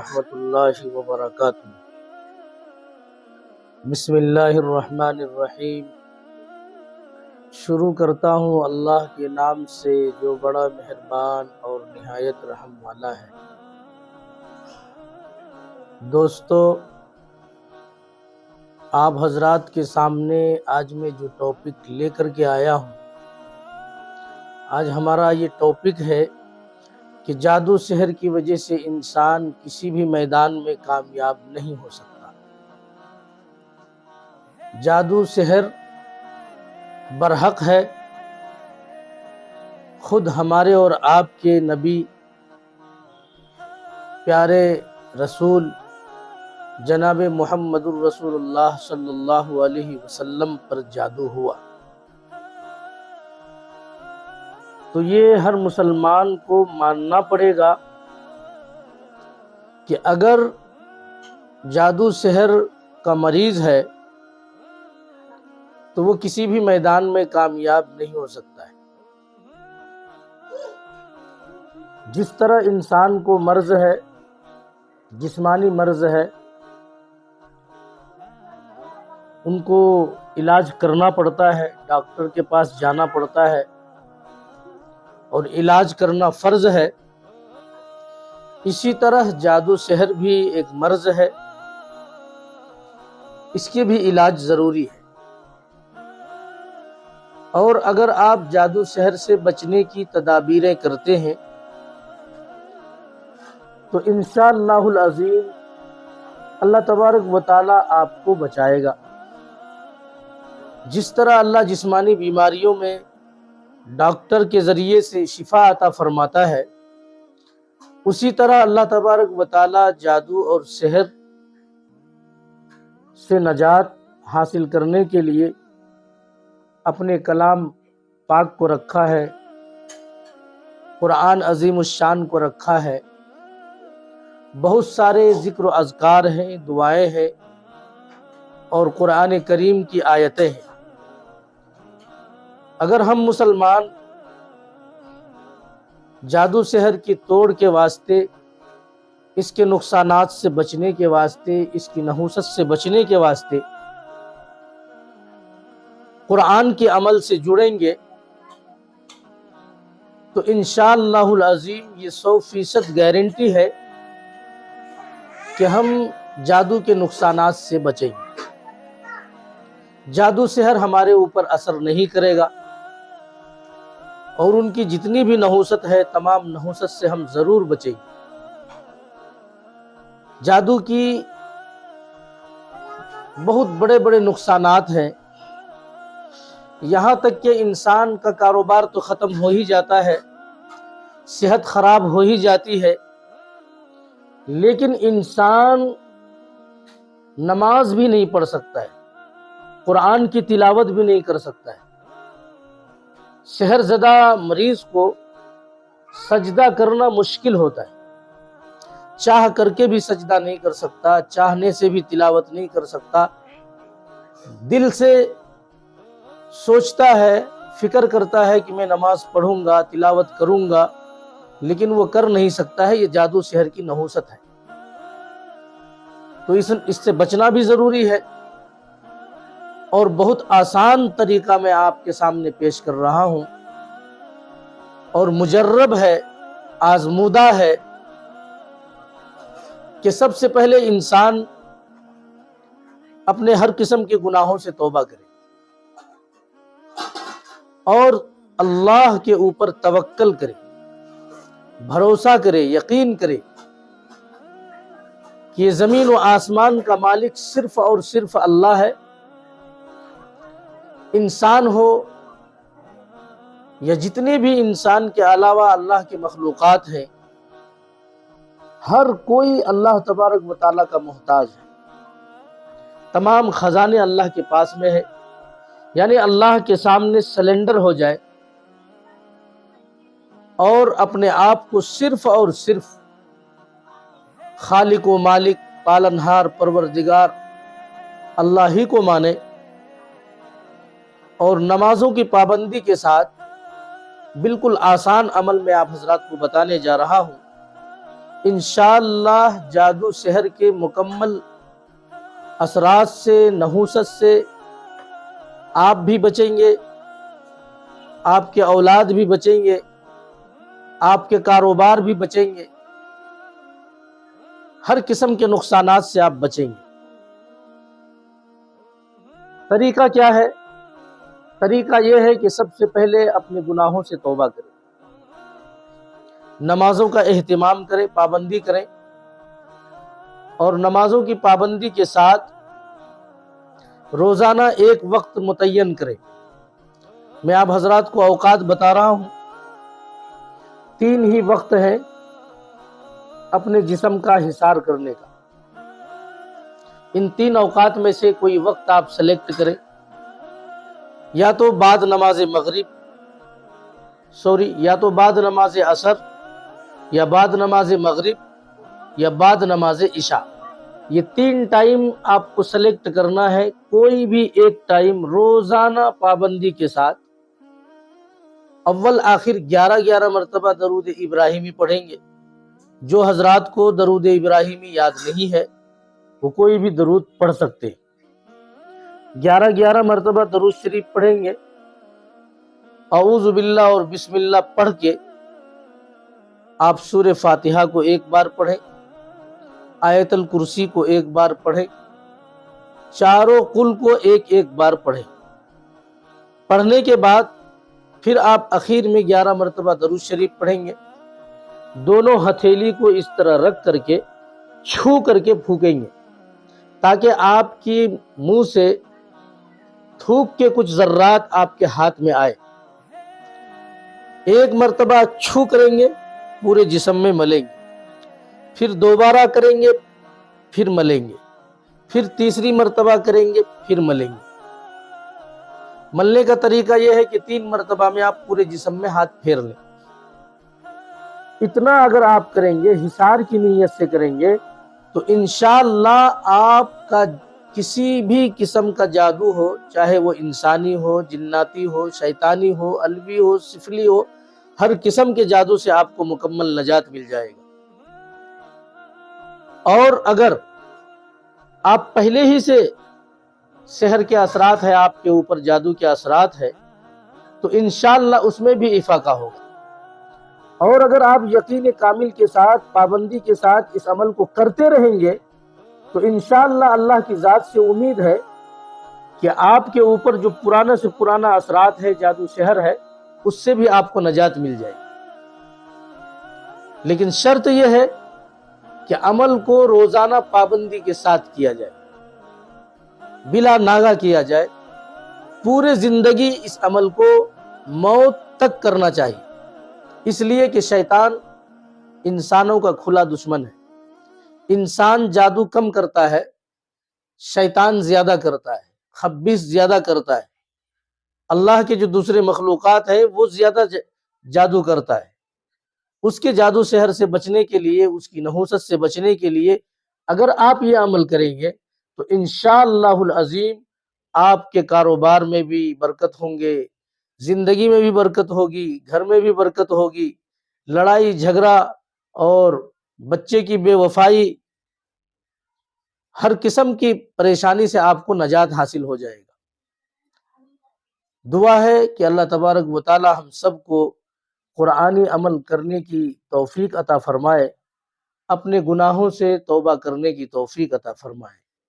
ورحمۃ اللہ وبرکاتہ۔ بسم اللہ الرحمن الرحیم۔ شروع کرتا ہوں اللہ کے نام سے جو بڑا مہربان اور نہایت رحم والا ہے۔ دوستو، آپ حضرات کے سامنے آج میں جو ٹاپک لے کر کے آیا ہوں، آج ہمارا یہ ٹاپک ہے کہ جادو سحر کی وجہ سے انسان کسی بھی میدان میں کامیاب نہیں ہو سکتا۔ جادو سحر برحق ہے، خود ہمارے اور آپ کے نبی پیارے رسول جناب محمد الرسول اللہ صلی اللہ علیہ وسلم پر جادو ہوا۔ تو یہ ہر مسلمان کو ماننا پڑے گا کہ اگر جادو سحر کا مریض ہے تو وہ کسی بھی میدان میں کامیاب نہیں ہو سکتا ہے۔ جس طرح انسان کو مرض ہے، جسمانی مرض ہے، ان کو علاج کرنا پڑتا ہے، ڈاکٹر کے پاس جانا پڑتا ہے اور علاج کرنا فرض ہے، اسی طرح جادو سحر بھی ایک مرض ہے، اس کے بھی علاج ضروری ہے۔ اور اگر آپ جادو سحر سے بچنے کی تدابیریں کرتے ہیں تو انشاءاللہ العظیم اللہ تبارک و تعالی آپ کو بچائے گا۔ جس طرح اللہ جسمانی بیماریوں میں ڈاکٹر کے ذریعے سے شفا عطا فرماتا ہے، اسی طرح اللہ تبارک و تعالی جادو اور سحر سے نجات حاصل کرنے کے لیے اپنے کلام پاک کو رکھا ہے، قرآن عظیم الشان کو رکھا ہے، بہت سارے ذکر و اذکار ہیں، دعائیں ہیں اور قرآن کریم کی آیتیں ہیں۔ اگر ہم مسلمان جادو سحر کی توڑ کے واسطے، اس کے نقصانات سے بچنے کے واسطے، اس کی نحوست سے بچنے کے واسطے قرآن کے عمل سے جڑیں گے تو انشاءاللہ العظیم یہ 100% گارنٹی ہے کہ ہم جادو کے نقصانات سے بچیں گے۔ جادو سحر ہمارے اوپر اثر نہیں کرے گا اور ان کی جتنی بھی نحوست ہے، تمام نحوست سے ہم ضرور بچیں گے۔ جادو کی بہت بڑے بڑے نقصانات ہیں، یہاں تک کہ انسان کا کاروبار تو ختم ہو ہی جاتا ہے، صحت خراب ہو ہی جاتی ہے، لیکن انسان نماز بھی نہیں پڑھ سکتا ہے، قرآن کی تلاوت بھی نہیں کر سکتا ہے۔ سحر زدہ مریض کو سجدہ کرنا مشکل ہوتا ہے، چاہ کر کے بھی سجدہ نہیں کر سکتا، چاہنے سے بھی تلاوت نہیں کر سکتا، دل سے سوچتا ہے، فکر کرتا ہے کہ میں نماز پڑھوں گا، تلاوت کروں گا، لیکن وہ کر نہیں سکتا ہے۔ یہ جادو سحر کی نحوست ہے، تو اس سے بچنا بھی ضروری ہے۔ اور بہت آسان طریقہ میں آپ کے سامنے پیش کر رہا ہوں، اور مجرب ہے، آزمودہ ہے، کہ سب سے پہلے انسان اپنے ہر قسم کے گناہوں سے توبہ کرے اور اللہ کے اوپر توکل کرے، بھروسہ کرے، یقین کرے کہ یہ زمین و آسمان کا مالک صرف اور صرف اللہ ہے۔ انسان ہو یا جتنے بھی انسان کے علاوہ اللہ کی مخلوقات ہیں، ہر کوئی اللہ تبارک و تعالیٰ کا محتاج ہے۔ تمام خزانے اللہ کے پاس میں ہے، یعنی اللہ کے سامنے سلنڈر ہو جائے اور اپنے آپ کو صرف اور صرف خالق و مالک، پالنہار، پروردگار اللہ ہی کو مانے، اور نمازوں کی پابندی کے ساتھ بالکل آسان عمل میں آپ حضرات کو بتانے جا رہا ہوں انشاءاللہ جادو سحر کے مکمل اثرات سے، نحوست سے آپ بھی بچیں گے، آپ کے اولاد بھی بچیں گے، آپ کے کاروبار بھی بچیں گے، ہر قسم کے نقصانات سے آپ بچیں گے۔ طریقہ کیا ہے؟ طریقہ یہ ہے کہ سب سے پہلے اپنے گناہوں سے توبہ کریں، نمازوں کا اہتمام کریں، پابندی کریں، اور نمازوں کی پابندی کے ساتھ روزانہ ایک وقت متعین کریں۔ میں آپ حضرات کو اوقات بتا رہا ہوں، 3 ہی وقت ہیں اپنے جسم کا حصار کرنے کا۔ ان 3 اوقات میں سے کوئی وقت آپ سلیکٹ کریں، یا تو بعد نماز مغرب، یا تو بعد نماز عصر، یا بعد نماز مغرب، یا بعد نماز عشاء۔ یہ 3 ٹائم آپ کو سلیکٹ کرنا ہے، کوئی بھی ایک ٹائم روزانہ پابندی کے ساتھ۔ اول آخر 11 مرتبہ درود ابراہیمی پڑھیں گے۔ جو حضرات کو درود ابراہیمی یاد نہیں ہے وہ کوئی بھی درود پڑھ سکتے ہیں۔ 11 مرتبہ درود شریف پڑھیں گے، اعوذ باللہ اور بسم اللہ پڑھ کے آپ سورہ فاتحہ کو ایک بار پڑھیں، آیت الکرسی کو ایک بار پڑھیں، چاروں قل کو ایک بار پڑھیں۔ پڑھنے کے بعد پھر آپ اخیر میں 11 مرتبہ درود شریف پڑھیں گے، دونوں ہتھیلی کو اس طرح رکھ کر کے چھو کر کے پھونکیں گے، تاکہ آپ کی منہ سے تھوک کے کچھ ذرات آپ کے ہاتھ میں آئے۔ 1 مرتبہ چھو کریں گے، پورے جسم میں ملیں گے، پھر دوبارہ کریں گے، پھر ملیں گے، پھر تیسری مرتبہ کریں گے، پھر ملیں گے۔ ملنے کا طریقہ یہ ہے کہ 3 مرتبہ میں آپ پورے جسم میں ہاتھ پھیر لیں۔ اتنا اگر آپ کریں گے، حصار کی نیت سے کریں گے، تو انشاءاللہ آپ کا کسی بھی قسم کا جادو ہو، چاہے وہ انسانی ہو، جناتی ہو، شیطانی ہو، الوی ہو، سفلی ہو، ہر قسم کے جادو سے آپ کو مکمل نجات مل جائے گا۔ اور اگر آپ پہلے ہی سے سحر کے اثرات ہے، آپ کے اوپر جادو کے اثرات ہے، تو انشاءاللہ اس میں بھی افاقہ ہوگا۔ اور اگر آپ یقین کامل کے ساتھ، پابندی کے ساتھ اس عمل کو کرتے رہیں گے، تو انشاءاللہ اللہ کی ذات سے امید ہے کہ آپ کے اوپر جو پرانا سے پرانا اثرات ہے، جادو سحر ہے، اس سے بھی آپ کو نجات مل جائے گی۔ لیکن شرط یہ ہے کہ عمل کو روزانہ پابندی کے ساتھ کیا جائے، بلا ناغہ کیا جائے، پورے زندگی اس عمل کو موت تک کرنا چاہیے۔ اس لیے کہ شیطان انسانوں کا کھلا دشمن ہے۔ انسان جادو کم کرتا ہے، شیطان زیادہ کرتا ہے، خبیث زیادہ کرتا ہے۔ اللہ کے جو دوسرے مخلوقات ہیں وہ زیادہ جادو کرتا ہے۔ اس کے جادو سحر سے بچنے کے لیے، اس کی نحوست سے بچنے کے لیے اگر آپ یہ عمل کریں گے تو انشاءاللہ العظیم آپ کے کاروبار میں بھی برکت ہوں گے، زندگی میں بھی برکت ہوگی، گھر میں بھی برکت ہوگی، لڑائی جھگڑا اور بچے کی بے وفائی، ہر قسم کی پریشانی سے آپ کو نجات حاصل ہو جائے گا۔ دعا ہے کہ اللہ تبارک و تعالی ہم سب کو قرآنی عمل کرنے کی توفیق عطا فرمائے، اپنے گناہوں سے توبہ کرنے کی توفیق عطا فرمائے۔